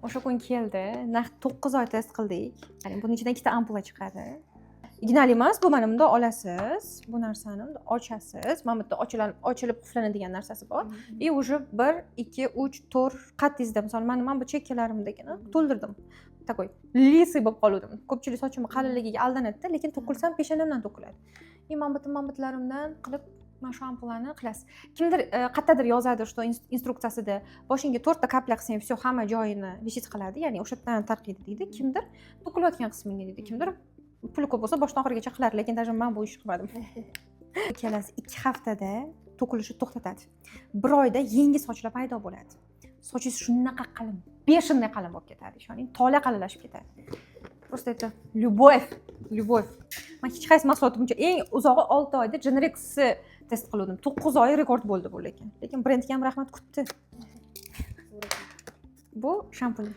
O'sha kun keldi, 9 oy test qildik. Ya'ni buning ichidan ikkita ampula chiqadi. Ignali emas, bu mana bunda olasiz. Bu narsani ochasiz. Mana bu yerda ochilib quflanadigan narsasi bor. И уже 1, 2, 3, 4 qattizda, misol mana bu chekkalarimdagini to'ldirdim. Takoy lisi bo'lib qoldim. Ko'pchilik sochim qalinligiga aldanadi, lekin to'kilsam peshonamdan to'kiladi. Man bitlarimdan qilib mana shu ampulani qilasiz. Kimdir qayerdadir yozadi, что instruksiyasida boshingga 4 ta kapla qilsang, все, hamma joyini vishit qiladi, ya'ni o'sha yerdan tarqaydi deydi. Kimdir to'kilayotgan qismingga deydi. Kimdir puli ko'p bo'lsa boshdan oxirigacha qilar, lekin даже men bu ishni qilmadim. Kelasi 2 haftada to'kilishni to'xtatadi. 1 oyda yangi sochlar paydo bo'ladi. Sochingiz shunaqa qalin, beshinday qalin bo'lib ketadi, ishoning, tola qalinlashib ketadi. Просто это любовь. Men hech qaysi mahsulot buncha eng uzog'i 6 oyda Generex'ni test qildim. 9 oy rekord bo'ldi bu lekin brendga ham rahmat kutdi. Bu shampun.